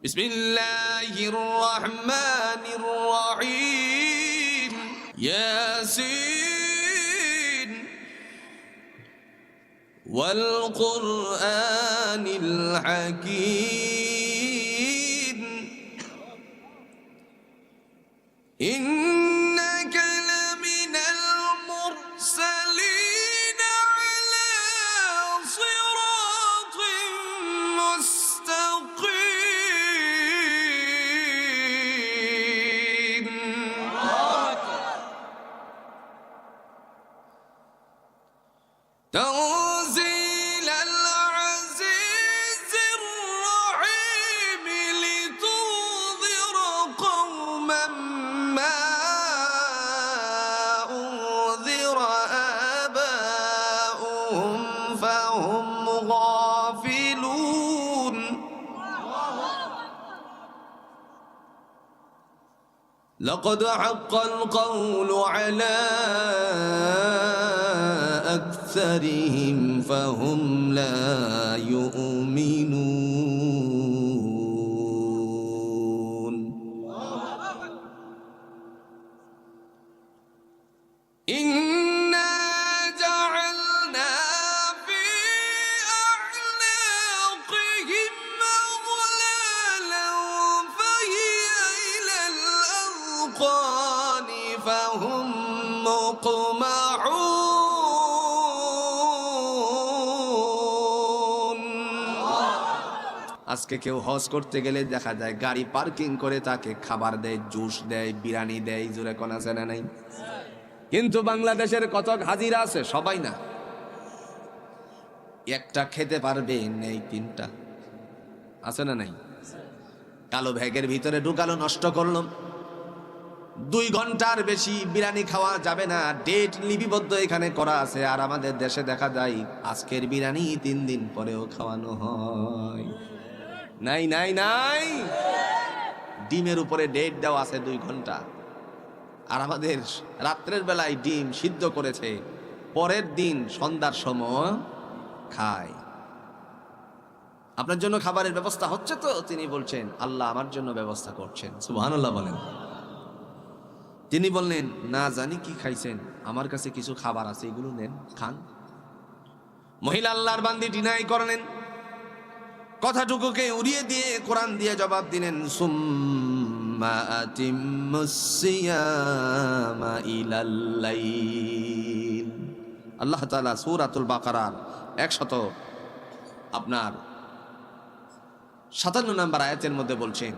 বিসমিল্লাহির রহমানির রহিম। ইয়াসিন ওয়াল কুরআনিল হাকীম। ইন্নাকা লামিনাল মুরসালিন আলা সিরাতিন মুস্তাকিম। تنزيل العزيز الرحيم لتنذر قوما ما أنذر آباؤهم فهم غافلون لقد حق القول على أكثرهم فهم لا يؤمنون إنا جعلنا في أعناقهم أغلالا فهي إلى الأذقان فهم مقمحون আজকে কেউ হজ করতে গেলে দেখা যায় গাড়ি পার্কিং করে তাকে খাবার দেয়, জুস দেয়, বিরিয়ানি দেয়, জোরে কোন আছে না নাই? কিন্তু বাংলাদেশের কত হাজিরা আছে? সবাই না, একটা খেতে পারবে নেই, তিনটা আছে না নাই? কালো ব্যাগের ভিতরে ঢুকালো, নষ্ট করলো। 2 ঘন্টার বেশি বিরিয়ানি খাওয়া যাবে না, ডেট লিপিবদ্ধ এখানে করা আছে। আর আমাদের দেশে দেখা যায় আজকের বিরিয়ানি 3 দিন পরেও খাওয়ানো হয়। নাই নাই নাই, ডিমের উপরে ডেট দেওয়া আছে 2 ঘন্টা। আর আমাদের রাত্রের বেলায় ডিম সিদ্ধ করেছে, পরের দিন সন্ধ্যার সময় খায়। আপনার জন্য খাবারের ব্যবস্থা হচ্ছে তো? তিনি বলছেন আল্লাহ আমার জন্য ব্যবস্থা করছেন। সুবহানাল্লাহ বলেন। তিনি বললেন না জানি কি খাইছেন, আমার কাছে কিছু খাবার আছে, এগুলো নেন, খান। মহিলা আল্লাহর বান্দি ডিনাই করলেন, কথাটুকুকে উড়িয়ে দিয়ে কোরআন দিয়ে জবাব দিলেন সুম্মা আতিম্মুস সিয়ামা ইলাল লাইল। আল্লাহ তাআলা সূরাতুল বাকারার 157 নম্বর আয়াতের মধ্যে বলছেন,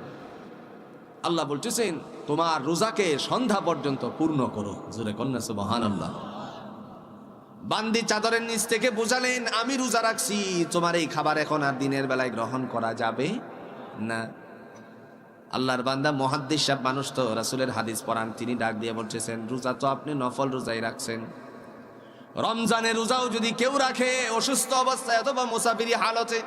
আল্লাহ বলতেছেন তোমার রোজাকে সন্ধ্যা পর্যন্ত পূর্ণ করো। জোরে কন্যা সুবহানাল্লাহ। বান্দি চাদরের নিচ থেকে বুঝালেন আমি রোজা রাখছি, তোমার এই খাবার এখন আর দিনের বেলায় গ্রহণ করা যাবে না। আল্লাহর বান্দা মুহাদ্দিস সাহেব মানুষ তো, রাসূলের হাদিস পড়ান, তিনি ডাক দিয়ে বলতেছেন রোজা তো আপনি নফল রোজাই রাখছেন, রমজানের রোজাও যদি কেউ রাখে অসুস্থ অবস্থায় অথবা মুসাফিরি হালতে,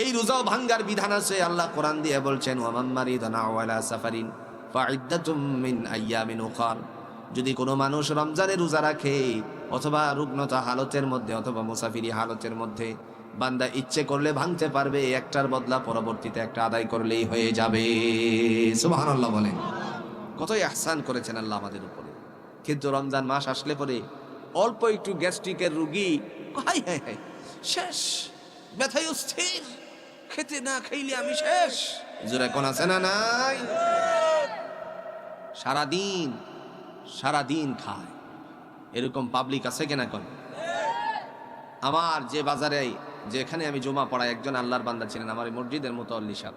এই রোজাও ভাঙ্গার বিধান আছে। আল্লাহ কোরআন দিয়ে বলছেন ওয়ামান মারিদান আও আলা সাফারিন ফাইদ্দাতুম মিন আইয়ামিন উখার। যদি কোনো মানুষ রমজানের রোজা রাখে অথবা রুগ্নতা হালতের মধ্যে অথবা মুসাফিরি হালতের মধ্যে, বান্দা ইচ্ছে করলে ভাঙতে পারবে, একটার বদলা পরবর্তীতে একটা আদায় করলেই হয়ে যাবে। সুবহানাল্লাহ বলেন। কত ইহসান করেছেন আল্লাহ আমাদের উপরে। কিন্তু রমজান মাস আসলে পরে অল্প একটু গ্যাস্ট্রিকের রোগী হাই হাই হাই শেষ, ব্যথায় অস্থির, খেতে না খাইলে আমি শেষ। জোরে কোন আছে না নাই? সারাদিন খায়, এরকম পাবলিক আছে কিনা? কোন আমার যে বাজারে যেখানে আমি জুমা পড়াই, একজন আল্লাহর বান্দা ছিলেন, আমার এই মসজিদের মুতাল্লি সাহেব।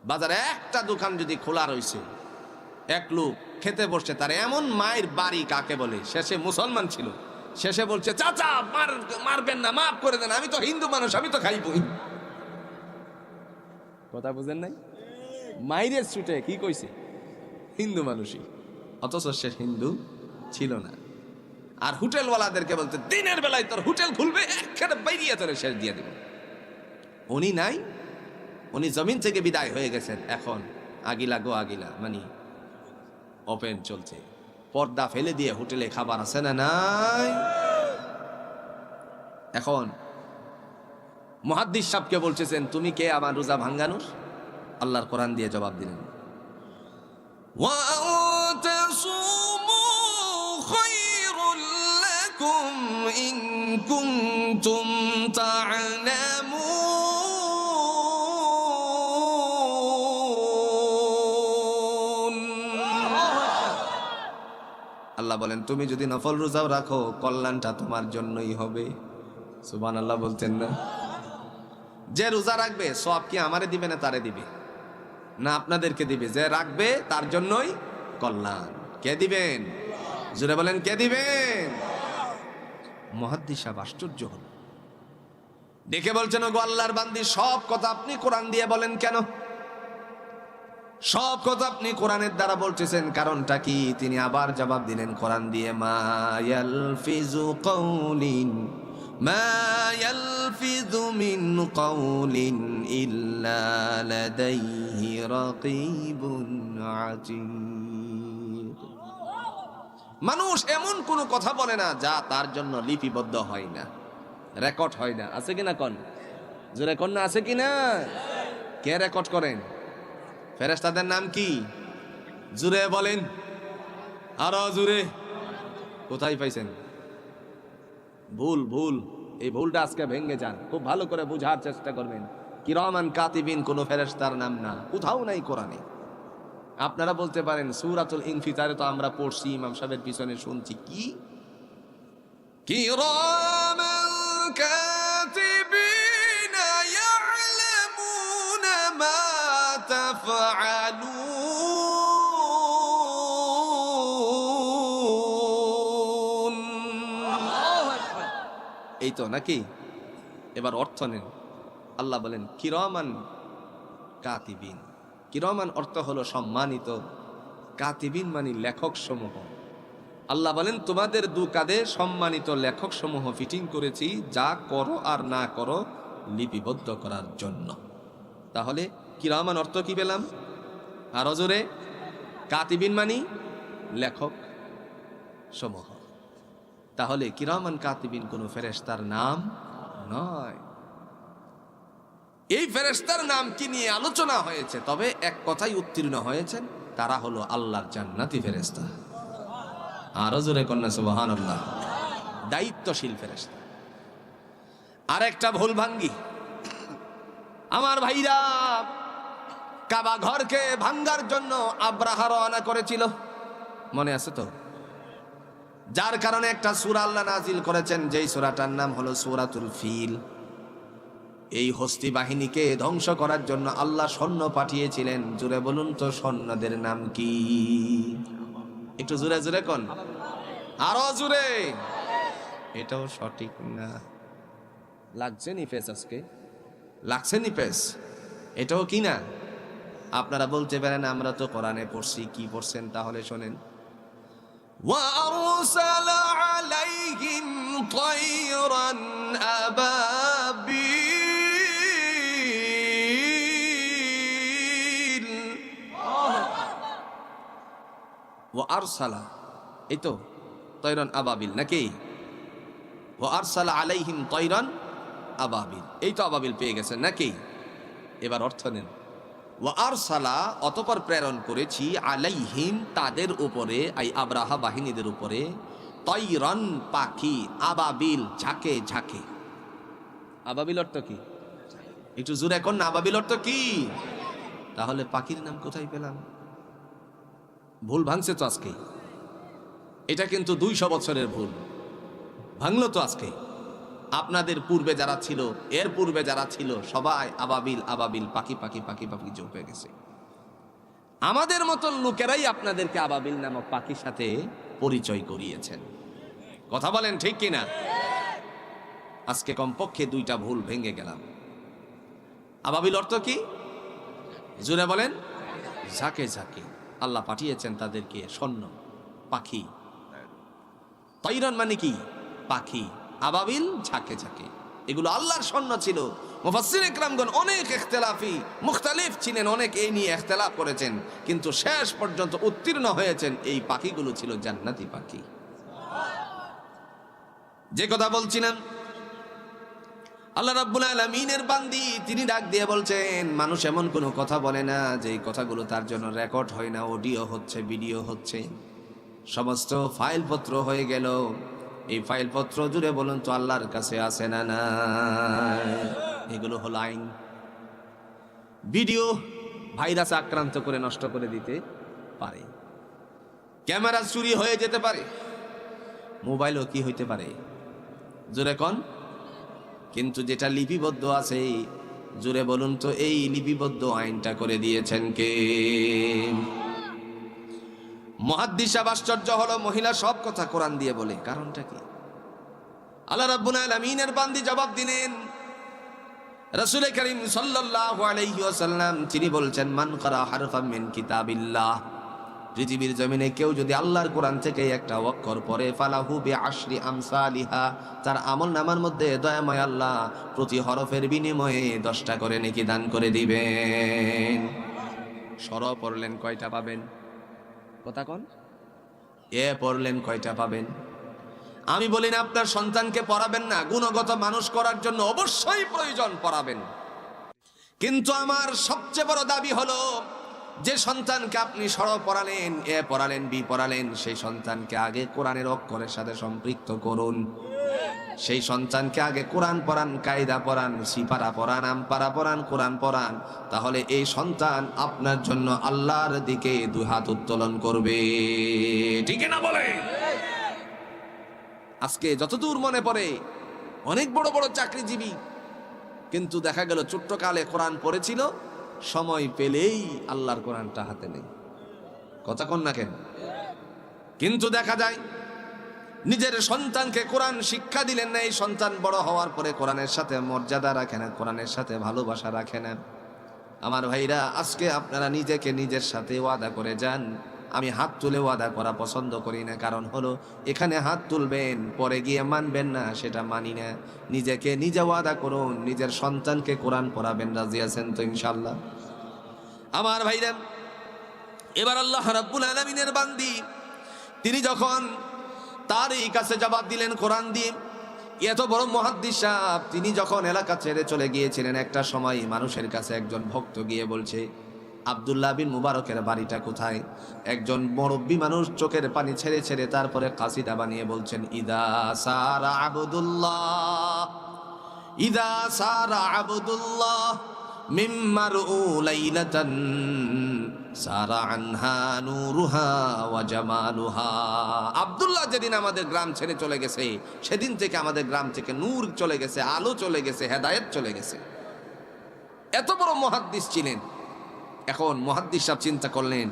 বাজারে একটা দোকান যদি খোলা রয়েছে, এক লোক খেতে বসছে, তার এমন মায়ের বাড়ি কাকে বলে, শেষে মুসলমান ছিল, শেষে বলছে চাচা মারবেন না, মাফ করে দেন, আমি তো হিন্দু মানুষ, আমি তো খাইবই। কথা বুঝেন নাই? মাইরের ছুটে কি কইছে? হিন্দু মানুষই, অথচ সে হিন্দু ছিল না। আর হোটেলওয়ালাদেরকে বলতে দিনের বেলায় তোর হোটেল খুলবে, একখানে বাইরিয়ে তোরে শেষ দিয়ে দেব। উনি নাই, উনি জমিন থেকে বিদায় হয়ে গেছেন। এখন আগিলা গো আগিলা মানে ওপেন চলছে, পর্দা ফেলে দিয়ে হোটেলে খাবার আছে না নাই? এখন মুহাদ্দিস সাহেবকে বলতেছেন, তুমি কে আমার রোজা ভাঙ্গানোর? আল্লাহর কোরআন দিয়ে জবাব দিলেন, ইন কুনতুম তা'লামুন। আল্লাহ বলেন, তুমি যদি নফল রোজাও রাখো কল্যাণটা তোমার জন্যই হবে। সুবহানাল্লাহ বলতেন না? যে রোজা রাখবে সব কি আমারে দিবে না তারে দিবে? না আপনাদেরকে দিবে। যে রাখবে তার জন্যই কল্যাণ। কে দিবেন? জোরে বলেন, কে দিবেন? মুহাদ্দিস সাহেব আশ্চর্য হল, দেখে বলছেন, ওগো আল্লাহর বান্দি, সব কথা আপনি কোরআন দিয়ে বলেন কেন? সব কথা আপনি কোরআনের দ্বারা বলতেছেন, কারণটা কি? তিনি আবার জবাব দিলেন কোরআন দিয়ে, মা ইয়ালফিজু কাউলিন মা ইয়ালফিযু মিন কাউলিন ইল্লা লাদাইহি রাকীবুন আতীদ। মানুষ এমন কোনো কথা বলে না যা তার জন্য লিপিবদ্ধ হয় না, রেকর্ড হয় না। আছে কিনা কোন? জোরে কোন না, আছে কিনা? কে রেকর্ড করেন? ফেরেশতাদের নাম কি? জোরে বলেন, আরো জোরে। কোথায় পাইছেন? ভুল ভুল, এই ভুলটা আজকে ভেঙে যান, খুব ভালো করে বোঝার চেষ্টা করবেন। কিরামান কাতিবিন কোন ফেরেশতার নাম না, কোথাও নাই কোরআনে। আপনারা বলতে পারেন সূরাতুল ইনফিতারে তো আমরা পড়ছি, ইমাম সাহেবের পিছনে শুনছি। কি কিরামান কাতিবিন ইয়ালামুনা মা তাফআলুন। এই তো নাকি? এবার অর্থ নেন। আল্লাহ বলেন কিরামান কাতিবিন। কিরামান অর্থ হলো সম্মানিত, কাতিবিন মানে লেখক সমূহ। আল্লাহ বলেন তোমাদের দু কাঁধে সম্মানিত লেখক সমূহ ফিটিং করেছি, যা করো আর না করো লিপিবদ্ধ করার জন্য। তাহলে কিরামান অর্থ কি পেলাম? আরো জোরে। কাতিবিন মানে লেখক সমূহ। তাহলে কিরামান কাতিবিন কোন ফেরেশতার নাম নয়। এই ফেরেশতার নাম কি নিয়ে আলোচনা হয়েছে, তবে এক কথাই উত্তীর্ণ হয়েছেন, তারা হলো আল্লাহর জান্নাতি ফেরেশতা। আরো জোরে কন্যা সুবহানাল্লাহ। দায়িত্বশীল ফেরেশতা। আর একটা ভুল ভাঙ্গি আমার ভাইরা, কাবা ঘরকে ভাঙ্গার জন্য আব্রাহা রওনা করেছিল, মনে আছে তো? যার কারণে একটা সূরা আল্লাহ নাজিল করেছেন, যেই সূরাটার নাম হলো সূরাতুল ফিল। এই হস্তি বাহিনীকে ধ্বংস করার জন্য আল্লাহ সৈন্য পাঠিয়েছিলেন। জোরে বলুন তো সৈন্যদের নাম কি? একটু জোরে জোরে কোন, আরো জোরে। এটাও সঠিক না। লাগছে নিফেস, আজকে লাগছে নিফেস। এটাও কি না? আপনারা বলতে পারেন আমরা তো কোরআনে পড়ছি। কি পড়ছেন তাহলে শোনেন। وَأَرْسَلَ عَلَيْهِمْ طَيْرًا أَبَابِيلَ। وَأَرْسَلَ, এই তো তৈরন আবাবিল নাকি? وَأَرْسَلَ عَلَيْهِمْ طَيْرًا আবাবিল, এই তো আবাবিল পেয়ে গেছেন নাকি? এবার অর্থ নেন। ওয়ারসালা, অতঃপর প্রেরণ করেছি, আলাইহিম, তাদের উপরে, আই আব্রাহা বাহিনীদের উপরে, তৈরন, পাখি, আবাবিল, ঝাঁকে ঝাঁকে। আবাবিল অর্থ কি? একটু জোরে এখন না, আবাবিল অর্থ কি? তাহলে পাখির নাম কোথায় পেলাম? ভুল ভাঙছে তো আজকে। এটা কিন্তু 200 বছরের ভুল ভাঙলো তো আজকে। আপনাদের পূর্বে যারা ছিল, এর পূর্বে যারা ছিল, সবাই আবাবিল আবাবিল, পাখি পাখি পাখি পাখি জপে গেছে। আমাদের মতন লোকেরাই আপনাদেরকে আবাবিল নামক পাখির সাথে পরিচয় করিয়েছেন। কথা বলেন ঠিক কিনা? আজকে কমপক্ষে 2টা ভুল ভেঙে গেলাম। আবাবিল অর্থ কি? জোরে বলেন। ঝাঁকে ঝাঁকে আল্লাহ পাঠিয়েছেন তাদেরকে সৈন্য, পাখি। তৈরন মানে কি? পাখি। আবাবিল ঝাঁকে ঝাঁকে, এগুলো আল্লাহর সৈন্য ছিল। মুফাসসির ইকরামগণ অনেক ইখতিলাফি মুখতালিফ ছিলেন, অনেক এই নিয়ে ইখতিলাফ করেছেন, কিন্তু শেষ পর্যন্ত উত্তীর্ণ হয়েছেন এই পাখিগুলো ছিল জান্নাতি পাখি। যে কথা বলছিলাম, আল্লাহ রাব্বুল আলামিনের বান্দি তিনি ডাক দিয়ে বলছেন, মানুষ এমন কোনো কথা বলে না যে এই কথাগুলো তার জন্য রেকর্ড হয় না, অডিও হচ্ছে, ভিডিও হচ্ছে, সমস্ত ফাইলপত্র হয়ে গেল। এই ফাইলপত্র জুড়ে বলুন তো আল্লাহর কাছে আছে না না? এগুলো হলো আইন। ভিডিও ভাইরাসে আক্রান্ত করে নষ্ট করে দিতে পারে, ক্যামেরা চুরি হয়ে যেতে পারে, মোবাইলও কি হইতে পারে, জোরে কোন? কিন্তু যেটা লিপিবদ্ধ আছে, জোরে বলুন তো এই লিপিবদ্ধ আইনটা করে দিয়েছেন কে? মুহাদ্দিস সাহেব আশ্চর্য হলো, মহিলা সব কথা কোরআন দিয়ে বলে, কারণটা কি? আল্লাহ রাব্বুল আলামিনের বান্দি জবাব দিলেন, রাসূল করিম সাল্লাল্লাহু আলাইহি ওয়াসাল্লাম তিনি বলছেন, মান ক্বারা হারফাম মিন কিতাবিল্লাহ, পৃথিবীর জমিনে কেউ যদি আল্লাহর কোরআন থেকে একটা অক্ষর পড়ে, ফালাহু বিআশরি আমসালিহা, তার আমলনামার মধ্যে দয়াময় আল্লাহ প্রতি হরফের বিনিময়ে 10টা করে নেকি দান করে দিবেন। সর পড়লেন কয়টা পাবেন? কথা কোন? এ পড়লেন কয়টা পাবেন? আমি বলি না আপনার সন্তানকে পড়াবেন না, গুণগত মানুষ করার জন্য অবশ্যই প্রয়োজন, পড়াবেন। কিন্তু আমার সবচেয়ে বড় দাবি হলো, যে সন্তানকে আপনি সর পড়ালেন, এ পড়ালেন, বি পড়ালেন, সেই সন্তানকে আগে কোরআনের অক্ষরের সাথে সম্পৃক্ত করুন। সেই সন্তানকে আগে কোরআন পড়ান, কায়দা পড়ান, সিপারা পড়ান, আমপারা পড়ান, কোরআন পড়ান। তাহলে এই সন্তান আপনার জন্য আল্লাহর দিকে দুই হাত উত্তোলন করবে। ঠিক না বলে? আজকে যতদূর মনে পড়ে অনেক বড় বড় চাকরিজীবী, কিন্তু দেখা গেল ছোট্টকালে কোরআন পড়েছিল, সময় পেলেই আল্লাহর কোরআনটা হাতে নেই। কথা কন না কেন? কিন্তু দেখা যায় নিজের সন্তানকে কোরআন শিক্ষা দিলেন না, এই সন্তান বড় হওয়ার পরে কোরআনের সাথে মর্যাদা রাখে না, কোরআনের সাথে ভালোবাসা রাখে না। আমার ভাইরা, আজকে আপনারা নিজেকে নিজের সাথে ওয়াদা করে যান। আমি হাত তুলে ওয়াদা করা পছন্দ করি না, কারণ হলো এখানে হাত তুলবেন, পরে গিয়ে মানবেন না, সেটা মানি না। নিজেকে নিজে ওয়াদা করুন, নিজের সন্তানকে কোরআন পড়াবেন। রাজি আছেন তো ইনশাআল্লাহ? আমার ভাইরা, এবার আল্লাহ রাব্বুল আলামিনের বান্দি তিনি যখন তার এই কাছে জবাব দিলেন কোরআন দিয়ে, এত বড় মুহাদ্দিস সাহেব তিনি যখন এলাকা ছেড়ে চলে গিয়েছিলেন, একটা সময় মানুষের কাছে একজন ভক্ত গিয়ে বলছে, আব্দুল্লাহ বিন মুবারকের বাড়িটা কোথায়? একজন মুরব্বী মানুষ চোখের পানি ছেড়ে ছেড়ে তারপরে কাসিদা বানিয়ে বলছেন, ইদা সারা আবদুল্লাহ, ইদা সারা আবদুল্লাহ মিম্মারউ লাইলাতান সারা আনহা নূরুহা ওয়া জামালুহা। আব্দুল্লাহ যেদিন আমাদের গ্রাম ছেড়ে চলে গেছে, সেদিন থেকে আমাদের গ্রাম থেকে নূর চলে গেছে, আলো চলে গেছে, হেদায়েত চলে গেছে। এত বড় মুহাদ্দিস ছিলেন। এখন মুহাদ্দিস সাহেব চিন্তা করলেন,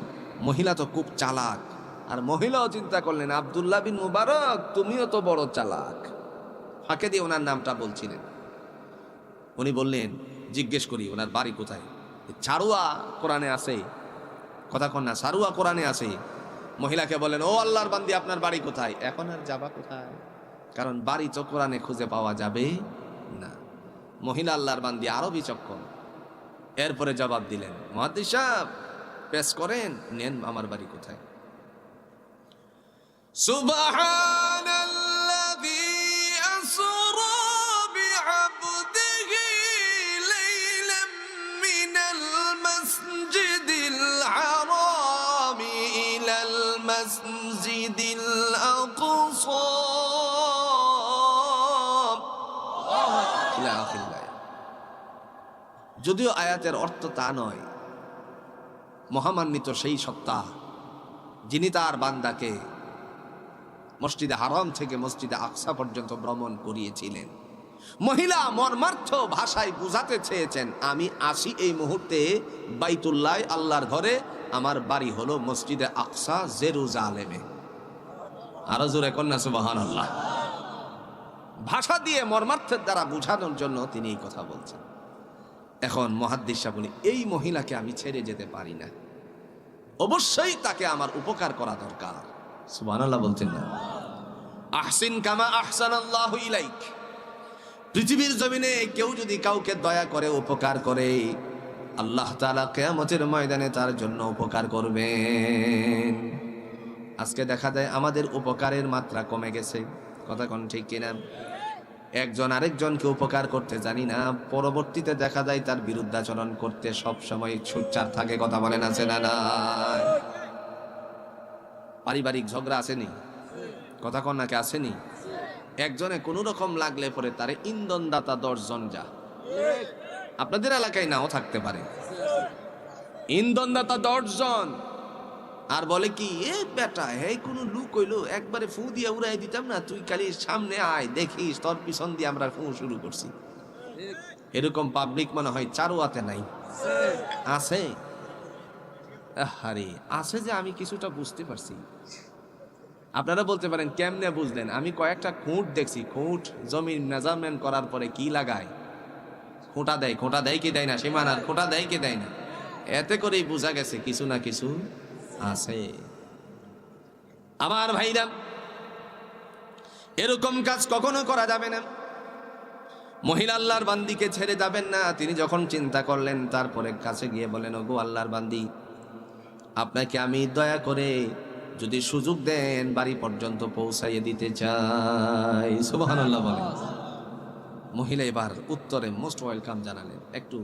মহিলা তো খুব চালাক, আর মহিলাও চিন্তা করলেন, আব্দুল্লাহ বিন মুবারক তুমিও তো বড় চালাক। ফাঁকে দিয়ে ওনার নামটা বলছিলেন। উনি বললেন, জিজ্ঞেস করি ওনার বাড়ি কোথায়? সারুয়া কোরআনে আছে। কথা কন না? সারুয়া কোরআনে আছে। মহিলাকে বলেন, ও আল্লাহর বান্দি আপনার বাড়ি কোথায়? এখন আর যাবা কোথায়, কারণ বাড়ি তো কোরআনে খুঁজে পাওয়া যাবে না। মহিলা আল্লাহর বান্দি আরো বিচক্ষণ। এরপরে জবাব দিলেন, মুহাদ্দিস সাহেব পেশ করেন, নেন আমার বাড়ি কোথায়। সুবহানাল্লাযী আসরা বিআবদিহি লাইলাম মিনাল মাসজিদিল হারাম ইলাল মাসজিদিল আকসা ইলা আখির। যদিও আয়াতের অর্থ তা নয়, মহামান্বিত সেই সত্তা যিনি তার বান্দাকে মসজিদে হারাম থেকে মসজিদে আকসা পর্যন্ত ভ্রমণ করিয়েছিলেন। মহিলা মর্মার্থ ভাষায় বুঝাতে চেয়েছেন, আমি আসি এই মুহূর্তে বাইতুল্লাহ, আল্লাহর ঘরে, আমার বাড়ি হলো মসজিদে আকসা জেরুজালেমে। আরো জোরে কন্যা সুবহানাল্লাহ। ভাষা দিয়ে মর্মার্থের দ্বারা বোঝানোর জন্য তিনি এই কথা বলছেন। এখন মুহাদ্দিস সাহেব বলে, এই মহিলাকে আমি ছেড়ে যেতে পারি না, অবশ্যই তাকে আমার উপকার করা দরকার। সুবহানাল্লাহ বলছেন না? আহসিন কামা আহসানাল্লাহু ইলাইক। পৃথিবীর জমিনে কেউ যদি কাউকে দয়া করে, উপকার করে, আল্লাহ তাআলা কিয়ামতের ময়দানে তার জন্য উপকার করবেন। আজকে দেখা যায় আমাদের উপকারের মাত্রা কমে গেছে। কথা কোন ঠিক কিনা? একজন আরেকজনকে উপকার করতে জানি না, পরবর্তীতে দেখা যায় তার বিরুদ্ধাচরণ করতে সব সময় সোচ্চার থাকে। কথা বলেন আছে না নাই? পারিবারিক ঝগড়া আসেনি? কথা কন নাকি আসেনি? একজনে কোনো রকম লাগলে পরে তারে ইন্ধনদাতা 10 জন যা, আপনাদের এলাকায় নাও থাকতে পারে, ইন্ধনদাতা 10 জন, আর বলে কি, এ বেটা হে কোন লুক হইলো, একবারে ফু দিয়ে উড়াই দিতাম না, তুই খালি সামনে আয়, দেখিস তোর পিছন দিয়ে আমরা ফু শুরু করছি। এরকম পাবলিক মনে হয় চারুয়াতে নাই? আছে? আরে আছে যে, আমি কিছুটা বুঝতে পারছি। আপনারা বলতে পারেন কেমনে বুঝলেন? আমি কয়েকটা খুঁট দেখছি, খুঁট জমির মেজারমেন্ট করার পরে কি লাগায়, খোঁটা দেয়, খোঁটা দেয় কি দেয় না, সীমানার খোঁটা দেয় কি দেয় না, এতে করেই বোঝা গেছে কিছু না কিছু আছে। আমার ভাইরা, এরকম কাজ কখনো করা যাবে না। মহিলা আল্লাহর বান্দিকে ছেড়ে যাবেন না। তিনি যখন চিন্তা করলেন, তারপরে কাছে গিয়ে বলেন, ওগো আল্লাহর বান্দি, আপনাকে আমি দয়া করে যদি সুযোগ দেন বাড়ি পর্যন্ত পৌঁছাইয়ে দিতে চাই। সুবহানাল্লাহ বলেন। মহিলা এবার উত্তরে মোস্ট ওয়েলকাম জানালেন, একটু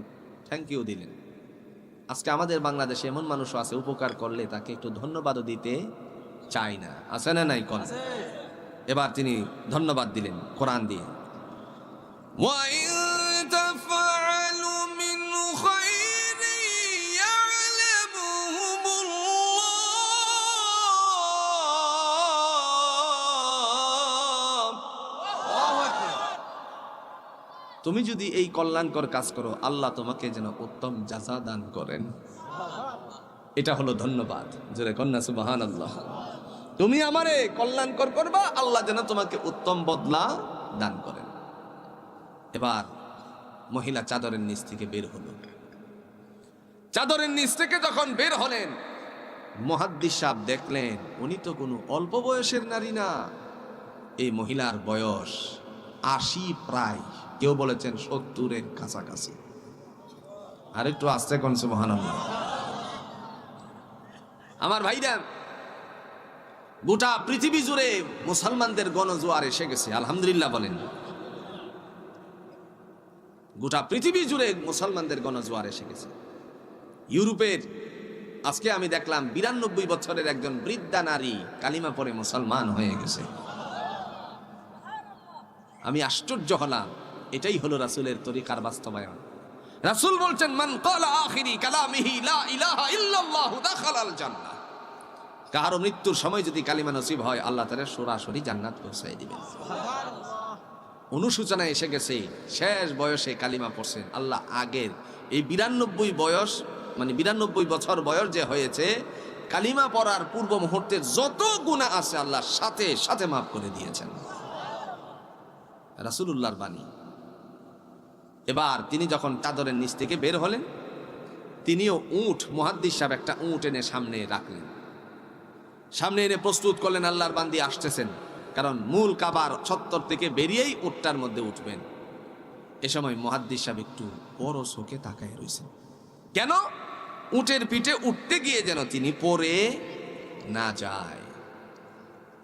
থ্যাংক ইউ দিলেন। আজকে আমাদের বাংলাদেশে এমন মানুষও আছে, উপকার করলে তাকে একটু ধন্যবাদও দিতে চাই না, আছে না নাই কোন? এবার তিনি ধন্যবাদ দিলেন কোরআন দিয়ে। তুমি যদি এই কল্যাণকর কাজ করো, আল্লাহ তোমাকে যেন উত্তম জাযা দান করেন। এটা হলো ধন্যবাদ। জোরে কন্যা সুবহানাল্লাহ। তুমি আমারে কল্যাণকর করবা, আল্লাহ যেন তোমাকে উত্তম বদলা দান করেন। এবার মহিলা চাদরের নিচ থেকে বের হলো। চাদরের নিচ থেকে যখন বের হলেন, মুহাদ্দিস সাহেব দেখলেন উনি তো কোনো অল্প বয়সের নারী না। এই মহিলার বয়স 80 প্রায়, কেউ বলেছেন 70-এর কাছাকাছি। আর একটু আস্তে কোন সুবহানাল্লাহ। আমার ভাইরা, গোটা পৃথিবী জুড়ে মুসলমানদের গণজোয়ার এসে গেছে, আলহামদুলিল্লাহ বলেন। গোটা পৃথিবী জুড়ে মুসলমানদের গণজোয়ার এসে গেছে। ইউরোপের আজকে আমি দেখলাম 92 বছরের একজন বৃদ্ধা নারী কালিমা পড়ে মুসলমান হয়ে গেছে। আমি আশ্চর্য হলাম। এটাই হলো রাসূলের তরিকার বাস্তবায়ন। রাসূল বলছেন, মান ক্বালা আখিরি কালামিহি লা ইলাহা ইল্লাল্লাহু দাখালাল জান্নাহ। কারো মৃত্যুর সময় যদি কালিমা নসিব হয়, আল্লাহ তাআলা সরাসরি জান্নাত পৌঁছায় দিবেন। অনুসূচনা এসে গেছে, শেষ বয়সে কালিমা পড়ছেন। আল্লাহ আগের এই 92 বয়স, মানে 92 বছর বয়স যে হয়েছে, কালিমা পড়ার পূর্ব মুহূর্তের যত গুনাহ আছে আল্লাহ সাথে সাথে মাফ করে দিয়েছেন। রাসূলুল্লাহর বাণী। এবার তিনি যখন চাদরের নিচ থেকে বের হলেন, তিনিও উট, মুহাদ্দিস সাহেব একটা উট এনে সামনে রাখলেন, সামনে এনে প্রস্তুত করলেন। আল্লাহর বান্দি আসতেছেন, কারণ মূল কাবার চত্বর থেকে বেরিয়েই উটটার মধ্যে উঠবেন। এ সময় মুহাদ্দিস সাহেব একটু বড় চোখে তাকায় রয়েছেন। কেন? উটের পিঠে উঠতে গিয়ে যেন তিনি পড়ে না যায়।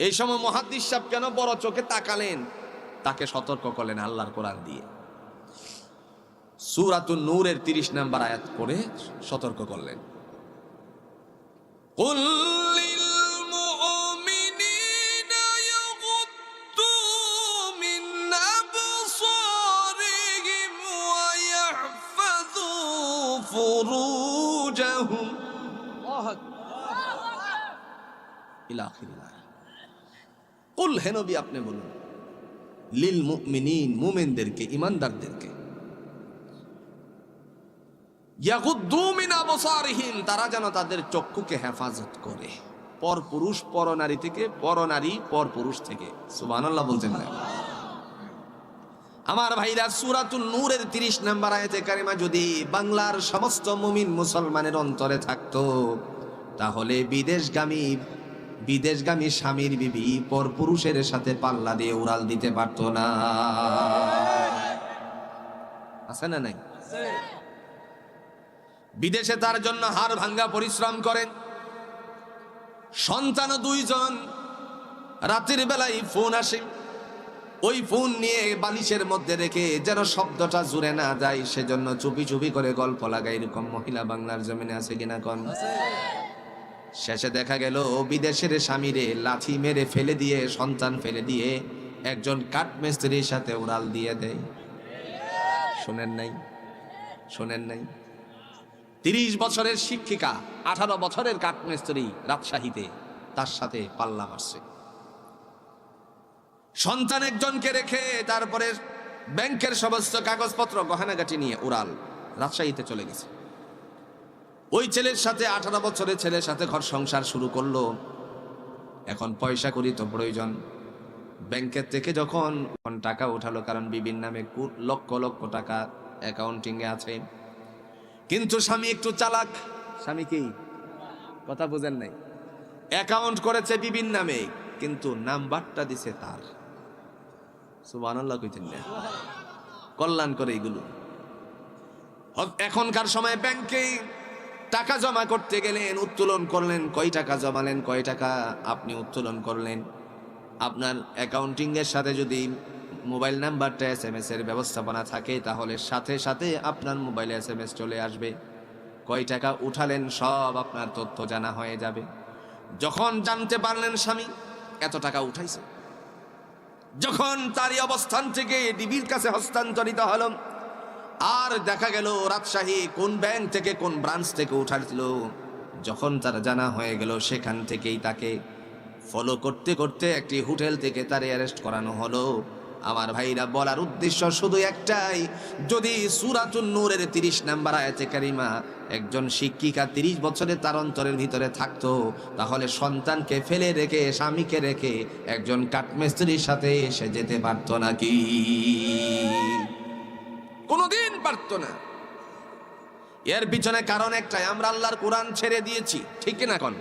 এই সময় মুহাদ্দিস সাহেব কেন বড় চোখে তাকালেন? তাকে সতর্ক করলেন আল্লাহর কোরআন দিয়ে। সূরাতুন নূরের 30 নম্বর আয়াত পড়ে সতর্ক করলেন। কুল লিল মুমিনিনা ইয়াগুদ্দু মিন আবসারিহিম ওয়া ইয়াহফাযু ফুরুজাহুম ইলা আখিরিল আয়াত। কুল, হে নবী আপনি বলুন, লিল মুমিনিন, মুমিনদেরকে, ঈমানদারদেরকে, ইয়াগুদ্দু মিন আবসারিহিম, তারা যেন তাদের চক্ষুকে হেফাজত করে, পর পুরুষ পর নারী থেকে, পর নারী পর পুরুষ থেকে। সুবহানাল্লাহ বলতেন না? আমার ভাইরা, সূরাতুন নূরের 30 নম্বর আয়াতে কারিমা যদি বাংলার সমস্ত মুমিন মুসলমানের অন্তরে থাকতো, তাহলে বিদেশগামী স্বামীর বিবি পর পুরুষের সাথে পাল্লা দিয়ে উড়াল দিতে পারতো না। আছে না নাই? বিদেশে তার জন্য হাড় ভাঙ্গা পরিশ্রম করেন, সন্তান 2 জন। রাতের বেলায় ফোন আসে, ওই ফোন নিয়ে বালিশের মধ্যে রেখে যেন শব্দটা জুড়ে না যায় সেজন্য চুপি চুপি করে গল্প লাগায়, এরকম মহিলা বাংলার জমিনে আছে কিনা কোন? শেষে দেখা গেল বিদেশের স্বামীরে লাথি মেরে ফেলে দিয়ে, সন্তান ফেলে দিয়ে একজন কাঠমিস্ত্রির সাথে উড়াল দিয়ে দেয়। শোনেন নাই? শোনেন নাই? 30 বছরের শিক্ষিকা 18 বছরের কাঠমিস্ত্রি রাজশাহীতে তার সাথে পাল্লা মারছে। সন্তান একজনকে রেখে তারপরে ব্যাংকের সমস্ত কাগজপত্র গহনাগাটি নিয়ে উড়াল রাজশাহীতে চলে গেছে। ওই ছেলের সাথে 18 বছরের ছেলের সাথে ঘর সংসার শুরু করলো। এখন পয়সা করি তো প্রয়োজন, ব্যাংকের থেকে যখন টাকা উঠালো, কারণ বিবির নামে লক্ষ লক্ষ টাকা অ্যাকাউন্টিং এ আছে, কিন্তু স্বামী একটু চালাক। স্বামী কি কথা বুঝেন নাই? অ্যাকাউন্ট করেছে বিবির নামে, কিন্তু নাম্বারটা দিছে তার। সুবহানাল্লাহ কইতেন না? কল্যাণ করে এগুলো। এখনকার সময় ব্যাংকে টাকা জমা করতে গেলেন, উত্তোলন করলেন, কয় টাকা জমালেন, কয় টাকা আপনি উত্তোলন করলেন, আপনার অ্যাকাউন্টিং এর সাথে যদি মোবাইল নাম্বারটা SMS এর ব্যবস্থাপনা থাকে তাহলে সাথে সাথে আপনার মোবাইলে SMS চলে আসবে। কয় টাকা উঠালেন সব আপনার তথ্য জানা হয়ে যাবে। যখন জানতে পারলেন স্বামী এত টাকা উঠাইছে, যখন তারই অবস্থান থেকে ডিবির কাছে হস্তান্তরিত হলো, আর দেখা গেল রাজশাহী কোন ব্যাংক থেকে কোন ব্রাঞ্চ থেকে উঠাইছিল, যখন তার জানা হয়ে গেল সেখান থেকেই তাকে ফলো করতে করতে একটি হোটেল থেকে তারে অ্যারেস্ট করানো হলো। আমার ভাইরা, বলার উদ্দেশ্য শুধু একটাই, যদি সূরাতুন নূরের 30 নাম্বার আয়াতে কারিমা একজন শিক্ষিকা 30 বছরে তার অন্তরের ভিতরে থাকতো, তাহলে সন্তানকে ফেলে রেখে, স্বামীকে রেখে একজন কাঠমিস্ত্রির সাথে এসে যেতে পারতো নাকি? কোনোদিন পারতো না। এর পিছনে কারণ একটাই, আমরা আল্লাহর কোরআন ছেড়ে দিয়েছি, ঠিক কিনা কোন?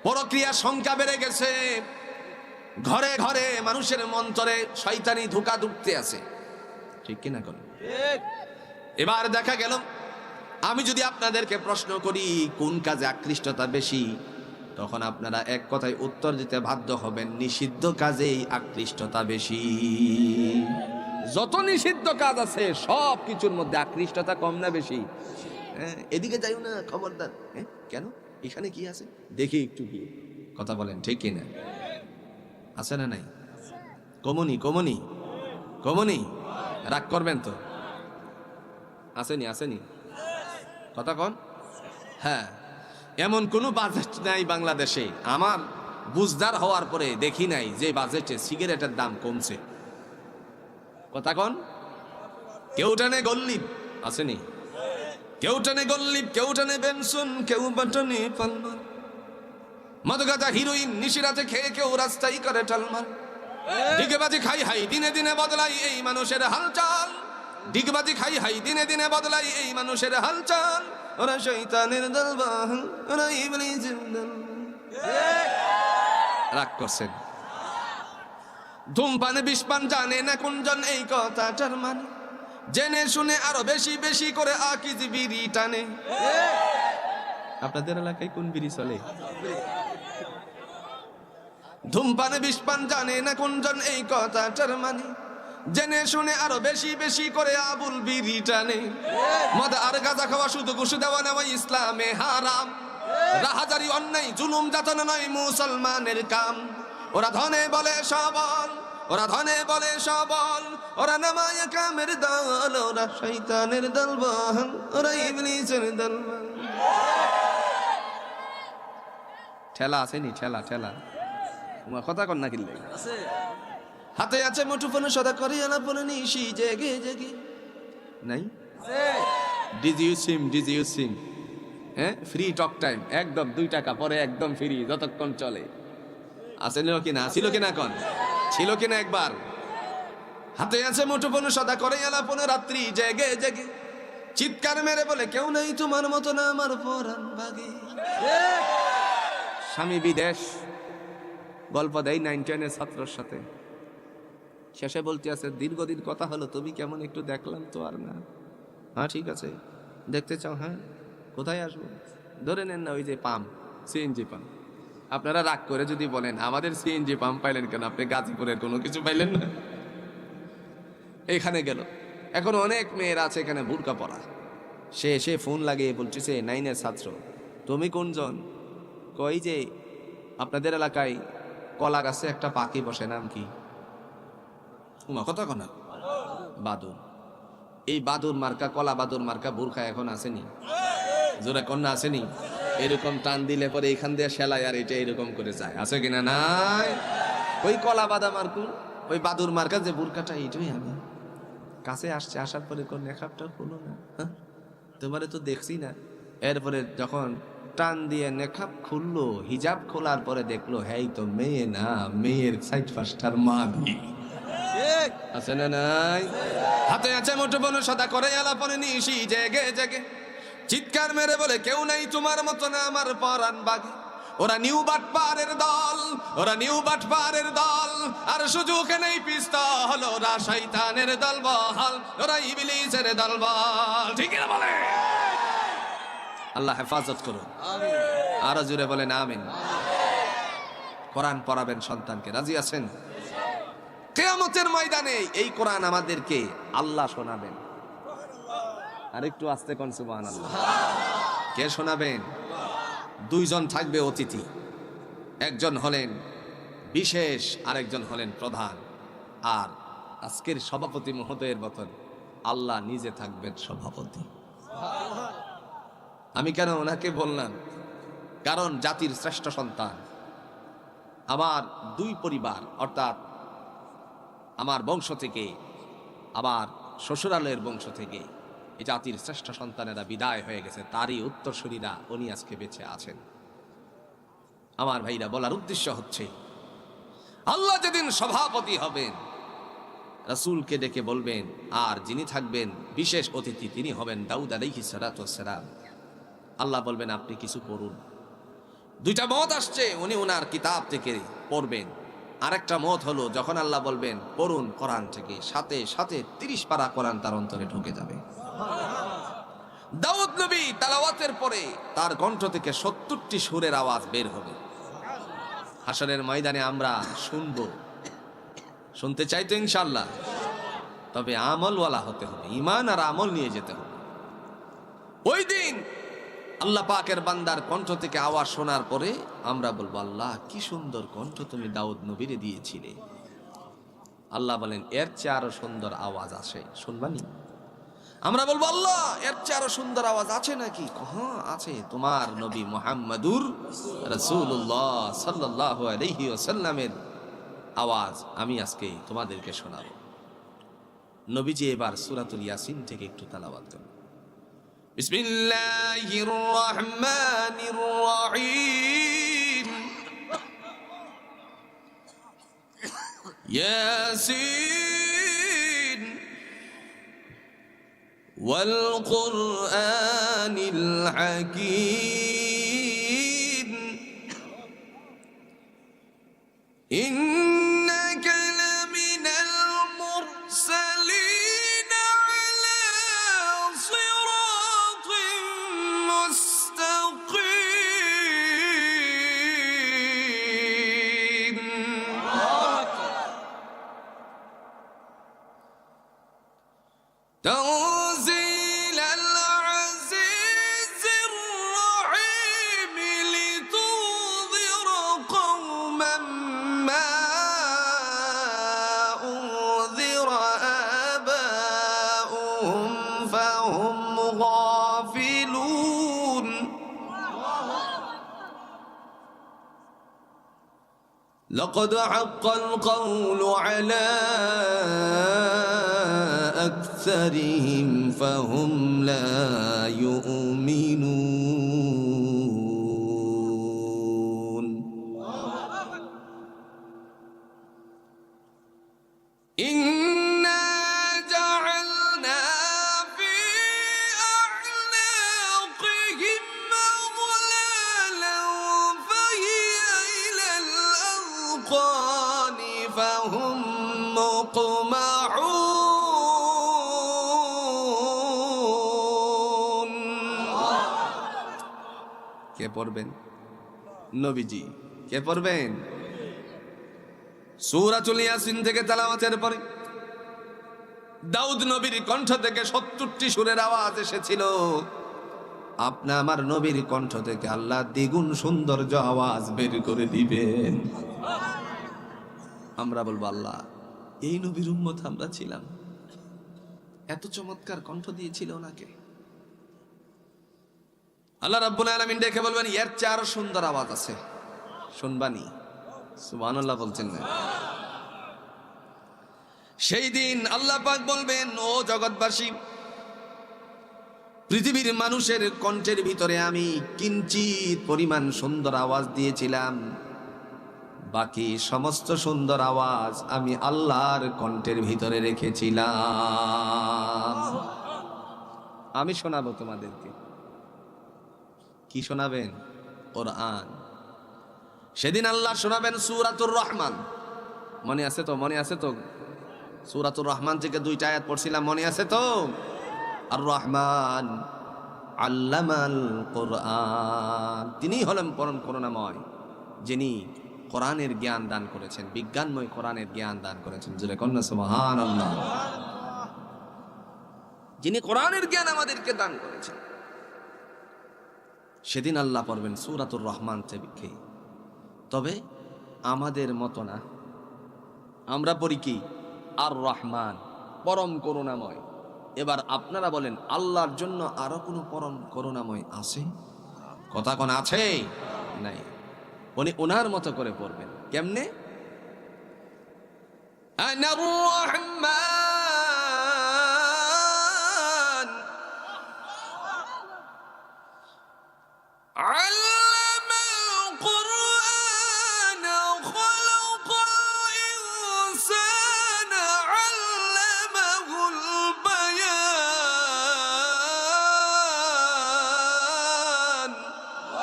পরক্রিয়ার সংখ্যা বেড়ে গেছে, ঘরে ঘরে মানুষের মন্তরে শয়তানি ধোঁকা ঢুকতে আছে, ঠিক কিনা কোন? এবার দেখা গেল, আমি যদি আপনাদেরকে প্রশ্ন করি কোন কাজে আকৃষ্টতা বেশি, তখন আপনারা এক কথায় উত্তর দিতে বাধ্য হবেন, নিষিদ্ধ কাজেই আকৃষ্টতা বেশি। যত নিষিদ্ধ কাজ আছে সব কিছুর মধ্যে আকৃষ্টতা কম না বেশি? এদিকে যাইও না, খবরদার। কেন? এখানে কি আছে দেখি একটু গিয়ে। কথা বলেন, ঠিক কিনা? আছে না নাই? কমনি কমনি কমনি, রাগ করবেন তো? আসেনি আসেনি? কথা কন। হ্যাঁ, এমন কোনো বাজেট নাই বাংলাদেশে, আমার বুঝদার হওয়ার পরে দেখি নাই যে বাজেটে সিগারেটের দাম কমছে। কথা কন। কেউ টানে গল্লিপ, আসেনি? কেউ টানে গল্লিপ, কেউ টানে বেনসন, কেউ বাটানে পালমার, মদগাজা হিরোইন নিশিরাতে খেয়ে কেউ রাস্তায় করে টালমার। ডিগবাজি খাই হাই দিনে দিনে বদলাই এই মানুষের হালচাল, ডিগবাজি খাই হাই দিনে দিনে বদলাই এই মানুষের হালচাল। ওরা শয়তানের দলবাহন, ওরা ইবলিসের দল। রাগ করছেন? ধূমপানে বিষপান জানে না কোনজন, এই কথাটার মানে জেনে শুনে আরো বেশি বেশি করে আকিজ বিড়ি টানে। আপনাদের এলাকায় কোন বিড়ি চলে? ধূমপানে বিষপান জানে না কোনজন, এই কথাটার মানে জেনে শুনে আরো বেশি বেশি করে আবুল বিড়ি টানে। মদ আর গাঁজা খাওয়া শুধু ঘুষ দেওয়া নেওয়া ইসলামে হারাম, রাহাজারি অন্যায় জুলুম যাতনা নয় মুসলমানের কাম। ওরা ধনে বলে সবল, ওরা ধনে বলে সবল, ওরা নামায় কামের দল, ওরা শয়তানের দলবল, ওরা ইবলিসের দলবল। ঠেলা আসেনি? ঠেলা ঠেলা কথা কন না কিনলে হাতে আছে মুঠোফোন, সদা করে আলাপন নিশি জেগে জেগে নাই। ডিজিউ সিম, ডিজিউ সিম, হ্যাঁ, ফ্রি টক টাইম, একদম 2 টাকা পরে একদম ফ্রি যতক্ষণ চলে। আসেন কিনা? ছিল কিনা কন? ছিল কিনা একবার? হাতে আছে মুঠোফোন, সদা করে আলাপন রাত্রি জেগে জেগে, চিৎকার মেরে বলে কেউ নেই তোমার মতো না আমার পরাণ ভাগে। স্বামী বিদেশ, গল্প দেয় 9-10 ছাত্রর সাথে, শেষে বলতে আছে দীর্ঘদিন কথা হলো, তুমি কেমন একটু দেখলাম তো আর না। হ্যাঁ ঠিক আছে, দেখতে চাও? হ্যাঁ, কোথায় আসবো? ধরে নেন না ওই যে পাম্প, সিএনজি পাম্প, আপনারা রাগ করে যদি বলেন আমাদের সিএনজি পাম্প পাইলেন কেন, আপনি গাজীপুরের কোনো কিছু পাইলেন না? এখানে গেল, এখন অনেক মেয়ের আছে এখানে বুরকা পরা, সে এসে ফোন লাগিয়ে বলতেছে 9-এর ছাত্র, তুমি কোনজন? কই যে আপনাদের এলাকায় কলা গাছে একটা পাখি বসে, নাম কি? কথা কনা বাদুর। এই বাদুর মার্কা, কলা বাদুর মার্কা বুরখা এখন আসেনি? জোরে কন্যা আসেনি? এরকম টান দিলে পরে এখান দিয়ে সেলাই আর এটা এরকম করে যায়, আছে কিনা? নাই। ওই কলা বাদা মার্কুর, ওই বাদুর মার্কা যে বুরকাটা, এইটাই আমি কাছে আসছে, আসার পরে কোন নেখাপটা হলো না, তোমারে তো দেখছি না। এরপরে যখন টান দিয়ে নেখাপ খুললো, হিজাব খোলার পরে দেখলো হ্যাঁ তো মেয়ে না, মেয়ের সাইড ফাস্টার মা দি আছে না? নাই। হাতে আছে মুঠোফোন, সদা করে আলাপনে নিশি জেগে জেগে চিৎকার মেরে বলে কেউ নাই তোমার মতো না আমার পরাণ বাগে। ওরা নিউ বাটপারের দল, ওরা নিউ বাটপারের দল, আর সুযোগ নেই পিস্তল, ওরা শয়তানের দল বল, ওরা ইবলিসের দল বল। ঠিক না বলে? আল্লাহ হেফাজত করুন, আরো জুড়ে বলেন আমিন। কোরআন পড়াবেন সন্তানকে, রাজি আছেন? কিয়ামতের ময়দানে এই কোরআন আমাদেরকে আল্লাহ শোনাবেন। আরেকটু আস্তে কোন সুবহানাল্লাহ। কে শোনাবেন? দুইজন থাকবে অতিথি, একজন হলেন বিশেষ, আরেকজন হলেন প্রধান। আর আজকের সভাপতি মহোদয়ের মতন আল্লাহ নিজে থাকবেন সভাপতি। আমি কেন ওনাকে বললাম? কারণ জাতির শ্রেষ্ঠ সন্তান, আমার দুই পরিবার, অর্থাৎ আমার বংশ থেকে, আমার শ্বশুরালয়ের বংশ থেকে এই জাতির শ্রেষ্ঠ সন্তানেরা বিদায় হয়ে গেছে, তারই উত্তরসূরিরা উনি আজকে বেঁচে আছেন। আমার ভাইরা, বলার উদ্দেশ্য হচ্ছে আল্লাহ যেদিন সভাপতি হবেন, রাসূলকে ডেকে বলবেন, আর যিনি থাকবেন বিশেষ অতিথি তিনি হবেন দাউদ আলাইহিস সালাতু ওয়াস সালাম। আল্লাহ বলবেন আপনি কিছু পড়ুন। দুইটা মত আসছে, উনি ওনার কিতাব থেকে পড়বেন। আরেকটা মত হলো যখন আল্লাহ বলবেন পড়ুন কোরআন থেকে, সাথে সাথে 30 পারা কোরআন তার অন্তরে ঢুকে যাবে। দাউদ নবী তেলাওয়াতের পরে তার কণ্ঠ থেকে 70টি সুরের আওয়াজ বের হবে। হাসরের ময়দানে আমরা শুনবো, শুনতে চাই তো ইনশাআল্লাহ, তবে আমলওয়ালা হতে হবে, ঈমান আর আমল নিয়ে যেতে হবে। ওই দিন আল্লাহ পাকের বান্দার কণ্ঠ থেকে আওয়াজ শোনার পরে আমরা বলবো আল্লাহ কি সুন্দর কণ্ঠ তুমি দাউদ নবীরে দিয়েছিলে। আল্লাহ বলেন এর চেয়ে আরো সুন্দর আওয়াজ আসে, শুনবানি? আমরা বলবো আল্লাহ এর চেয়ে আরো সুন্দর আওয়াজ আছে নাকি? হ্যাঁ আছে, তোমার নবী মুহাম্মাদুর রাসূলুল্লাহ সাল্লাল্লাহু আলাইহি ওয়াসাল্লামের আওয়াজ আমি আজকে তোমাদেরকে শোনাবো। নবীজি এবার সূরাতুল ইয়াসিন থেকে একটু তেলাওয়াত করুন। বিসমিল্লাহির রহমানির রহিম। ইয়াসিন ওয়াল কুরআনিল হাকীম। ইন্নাকা লামিনাল মুরসালিন আলা সিরাতিন মুস্তাকিম। تنزيل العزيز الرحيم لتنذر قوما ما أنذر آباؤهم فهم غافلون. لقد حق القول على أكثرهم فهم لا يؤمنون. إنا جعلنا في أعناقهم أغلالا فهي إلى الأذقان فهم مقمحون. কে পড়বেন? নবীজি। কে পড়বেন? সূরাতুল ইয়াসিন থেকে তেলাওয়াতের পরে দাউদ নবীর কণ্ঠ থেকে ৭০টি সুরের আওয়াজ এসেছিল। আপনি আমার নবীর কণ্ঠ থেকে আল্লাহ দ্বিগুণ সৌন্দর্য আওয়াজ বের করে দিবেন। আমরা বলবো, আল্লাহ এই নবীর উম্মত আমরা ছিলাম, এত চমৎকার কণ্ঠ দিয়েছিল ওনাকে। আল্লাহ রাব্বুল আলামিন দেখে বলবেন, এর চেয়ে আরো সুন্দর আওয়াজ আছে, শুনবানি? সুবহানাল্লাহ বলছেন না? সেই দিন আল্লাহ পাক বলবেন, ও জগৎবাসী, পৃথিবীর মানুষের কণ্ঠের ভিতরে আমি কিঞ্চিত পরিমাণ সুন্দর আওয়াজ দিয়েছিলাম, বাকি সমস্ত সুন্দর আওয়াজ আমি আল্লাহর কণ্ঠের ভিতরে রেখেছিলাম। আমি শোনাবো তোমাদেরকে। কি শোনাবেন? কোরআন। সেদিন আল্লাহ শোনাবেন সূরাতুর রহমান। মনে আছে তো? মনে আছে তো? সূরাতুর রহমান থেকে 2টা আয়াত পড়ছিলাম, মনে আছে তো? আর রহমান আল্লামাল কোরআন, তিনি হলেন পরম করুণাময়, যিনি কোরআনের জ্ঞান দান করেছেন, বিজ্ঞানময় কোরআনের জ্ঞান দান করেছেন। জোরে কন্যা সুবহানাল্লাহ। যিনি কোরআনের জ্ঞান আমাদেরকে দান করেছেন, সেদিন আল্লাহ পড়বেন সূরাতুর রহমান থেকে। তবে আমাদের মতো না, আমরা পড়ি কি? আর রহমান, পরম করুণাময়। এবার আপনারা বলেন, আল্লাহর জন্য আরো কোনো পরম করুণাময় আছে? কথা কোন আছে? নাই। উনি ওনার মতো করে পড়বেন। কেমনে? আনার রহমান আল্লামাল কুরআন খালাকাল ইনসানা আল্লামাহুল বায়ান।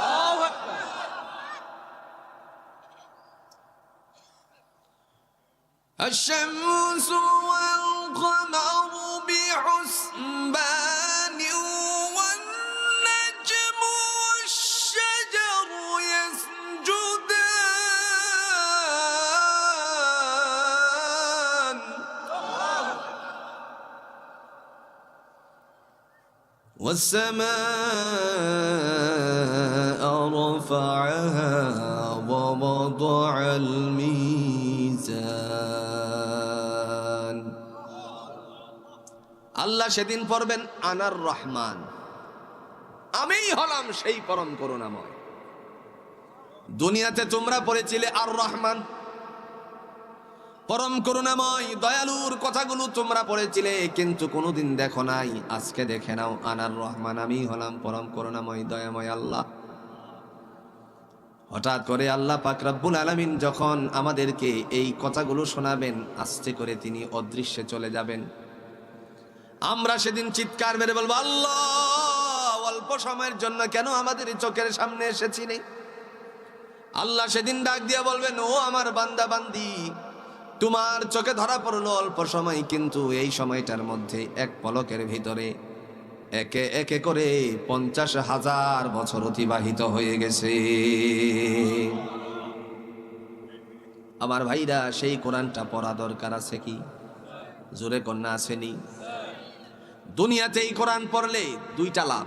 আল্লাহু আকবার। الشمس والقمر بحسبان والنجم والشجر يسجدان والسماء رفعها ووضع الميزان। আল্লাহ সেদিন পড়বেন আনার রহমান, আমিই হলাম সেই পরম করুণাময়। দুনিয়াতে তোমরা পড়েছিলে আর রহমান, পরম করুণাময় দয়ালুর কথাগুলো তোমরা পড়েছিলে, কিন্তু কোনোদিন দেখো নাই। আজকে দেখে নাও, আনার রহমান, আমিই হলাম পরম করুণাময় দয়াময় আল্লাহ। হঠাৎ করে আল্লাহ পাক রব্বুল আলামিন যখন আমাদেরকে এই কথাগুলো শোনাবেন, আস্তে করে তিনি অদৃশ্যে চলে যাবেন। আমরা সেদিন চিৎকার মেরে বলবো, আল্লাহ অল্প সময়ের জন্য কেন আমাদের চোখের সামনে এসেছিলি? আল্লাহ সেদিন ডাক দিয়ে বলবেন, ও আমার বান্দা বান্দি, তোমার চোখে ধরা পড়লো অল্প সময়, কিন্তু এই সময়টার মধ্যে এক পলকের ভিতরে একে একে করে 50,000 বছর অতিবাহিত হয়ে গেছে। আমার ভাইরা, সেই কোরআনটা পড়া দরকার আছে কি? জোরে কন্যা আসেনি? দুনিয়াতে এই কোরআন পড়লে 2টা লাভ।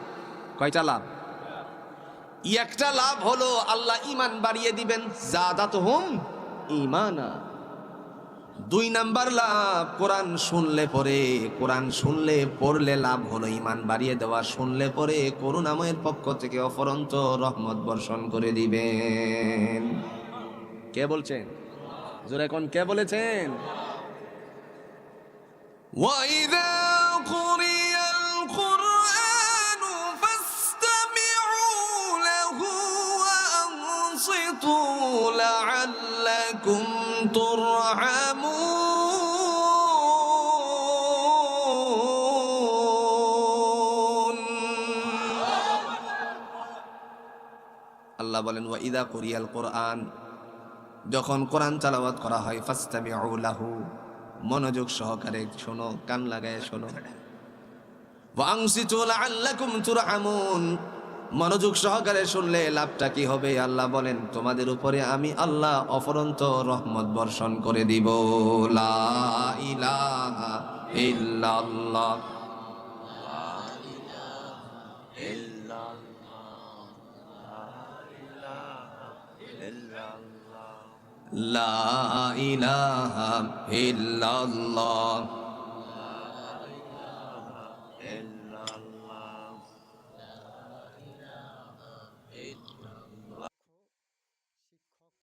কয়টা লাভ? একটা লাভ হলো আল্লাহ ঈমান বাড়িয়ে দিবেন, জাদাতুহুম ঈমানা। 2 নাম্বার লাভ, কোরআন শুনলে পড়লে লাভ হলো ঈমান বাড়িয়ে দেওয়া। শুনলে পরে করুণাময়ের পক্ষ থেকে অফরন্ত রহমত বর্ষণ করে দিবেন। কে বলছেন? জোরে কোন কে বলেছেন? ওয়াইদা কুরিয়াল কুরআনু ফাসতামিউ লাহু ওয়া আনসিতু লাআল্লাকুম তুরহামুন। আল্লাহ বলেন, ওয়াইদা কুরিয়াল কুরআন, যখন কোরআন তেলাওয়াত করা হয়, ফাসতামিউ লাহু, মনোযোগ সহকারে শোনো, কান লাগায় শোনো। ওয়া আনসিতু লাআল্লাকুম তুরহামুন, মনোযোগ সহকারে শুনলে লাভটা কি হবে? আল্লাহ বলেন, তোমাদের উপরে আমি আল্লাহ অফরন্ত রহমত বর্ষণ করে দিব। লা ইলাহা ইল্লাল্লাহ, লা ইলাহা ইল্লাল্লাহ।